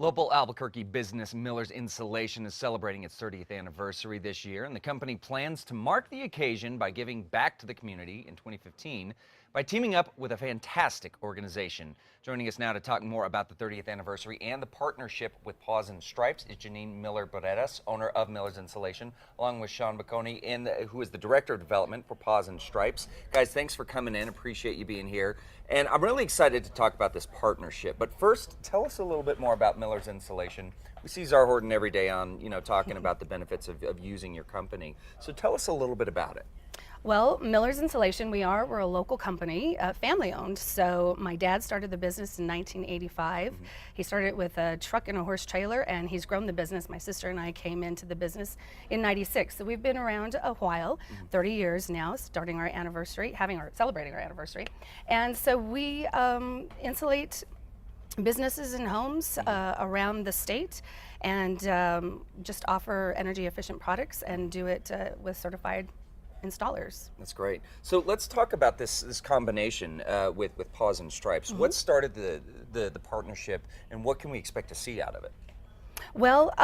Local Albuquerque business Miller's Insulation is celebrating its 30th anniversary this year, and the company plans to mark the occasion by giving back to the community in 2015 by teaming up with a fantastic organization. Joining us now to talk more about the 30th anniversary and the partnership with Paws and Stripes is Janine Miller-Barretas, owner of Miller's Insulation, along with Sean Baconi, who is the Director of Development for Paws and Stripes. Guys, thanks for coming in. Appreciate you being here. And I'm really excited to talk about this partnership. But first, tell us a little bit more about Miller's Insulation. We see Czar Horton every day on, talking about the benefits of using your company. So tell us a little bit about it. Well, Miller's Insulation, we're a local company, family owned. So my dad started the business in 1985. He started it with a truck and a horse trailer, and he's grown the business. My sister and I came into the business in 96. So we've been around a while, 30 years now, starting our anniversary, celebrating our anniversary. And so we insulate businesses and homes around the state, and just offer energy efficient products and do it with certified installers. That's great. So let's talk about this combination with Paws and Stripes. What started the partnership, and what can we expect to see out of it? Well,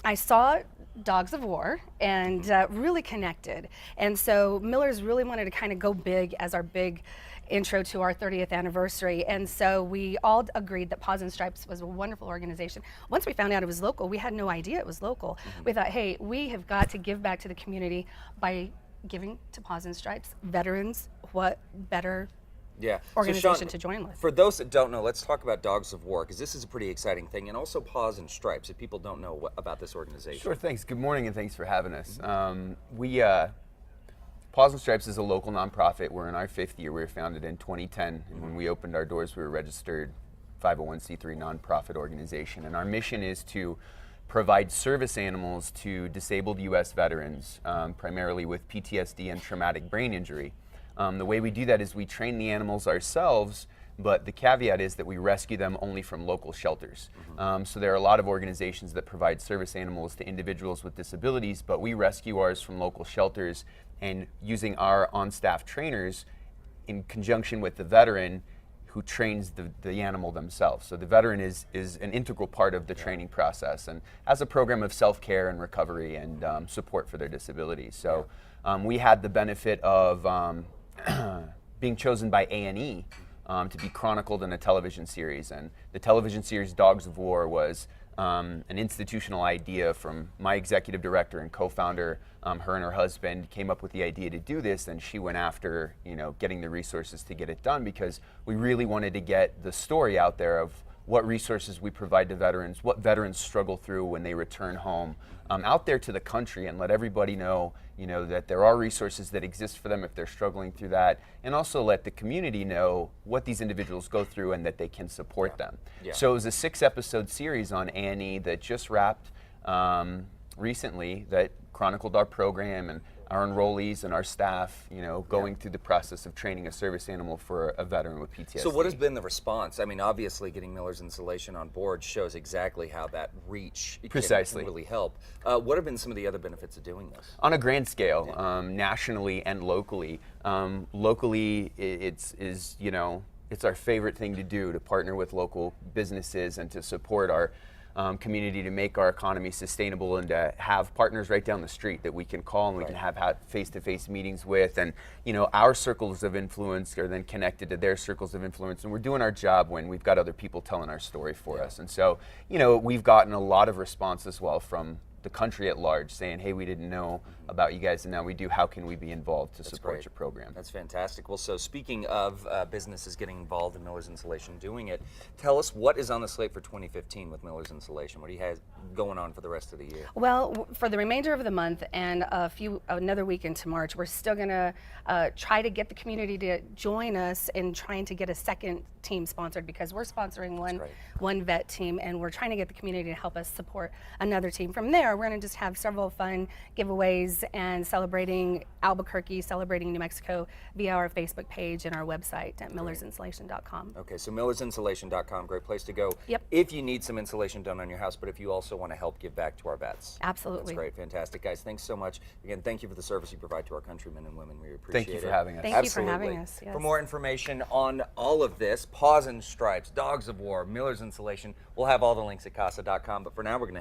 I saw Dogs of War and really connected. And so Miller's really wanted to kind of go big as our big intro to our 30th anniversary. And so we all agreed that Paws and Stripes was a wonderful organization. Once we found out it was local, we had no idea it was local. We thought, hey, we have got to give back to the community by giving to Paws and Stripes veterans. What better organization so Sean, to join with? For those that don't know, let's talk about Dogs of War, because this is a pretty exciting thing, and also Paws and Stripes, if people don't know about this organization. Sure, thanks. Good morning, and thanks for having us. Paws and Stripes is a local nonprofit. We're in our 5th year. We were founded in 2010, and when we opened our doors, we were a registered 501c3 nonprofit organization, and our mission is to provide service animals to disabled U.S. veterans, primarily with PTSD and traumatic brain injury. The way we do that is we train the animals ourselves, but the caveat is that we rescue them only from local shelters. So there are a lot of organizations that provide service animals to individuals with disabilities, but we rescue ours from local shelters, and using our on-staff trainers in conjunction with the veteran who trains the animal themselves. So the veteran is an integral part of the training process, and has a program of self-care and recovery and support for their disabilities. So we had the benefit of being chosen by A&E to be chronicled in a television series, and the television series Dogs of War was an institutional idea from my executive director and co-founder. Her and her husband came up with the idea to do this, and she went after getting the resources to get it done, because we really wanted to get the story out there of what resources we provide to veterans, what veterans struggle through when they return home, out there to the country, and let everybody know, that there are resources that exist for them if they're struggling through that, and also let the community know what these individuals go through and that they can support them. So it was a 6-episode series on A&E that just wrapped recently, that chronicled our program and our enrollees and our staff, going through the process of training a service animal for a veteran with PTSD. So what has been the response? I mean, obviously getting Miller's Insulation on board shows exactly how that reach can really help. What have been some of the other benefits of doing this? On a grand scale, nationally and locally. Locally, it's our favorite thing to do, to partner with local businesses and to support our community, to make our economy sustainable, and to have partners right down the street that we can call and we can have face-to-face meetings with, and our circles of influence are then connected to their circles of influence, and we're doing our job when we've got other people telling our story for us. And so we've gotten a lot of response as well from the country at large, saying, hey, we didn't know about you guys, and now we do. How can we be involved to support your program? That's fantastic. Well, so speaking of businesses getting involved in Miller's Insulation, doing it, tell us what is on the slate for 2015 with Miller's Insulation. What do you have going on for the rest of the year? Well, for the remainder of the month and another week into March, we're still going to try to get the community to join us in trying to get a second team sponsored, because we're sponsoring one vet team, and we're trying to get the community to help us support another team. From there, we're going to just have several fun giveaways families and celebrating Albuquerque, celebrating New Mexico via our Facebook page and our website at millersinsulation.com. Okay, so millersinsulation.com, great place to go. Yep. If you need some insulation done on your house, but if you also want to help give back to our vets. Absolutely. That's great, fantastic. Guys, thanks so much. Again, thank you for the service you provide to our countrymen and women. We appreciate it. Thank you for having us. Thank you for Absolutely. having us. Yes. For more information on all of this, Paws and Stripes, Dogs of War, Miller's Insulation, we'll have all the links at casa.com. But for now, we're going to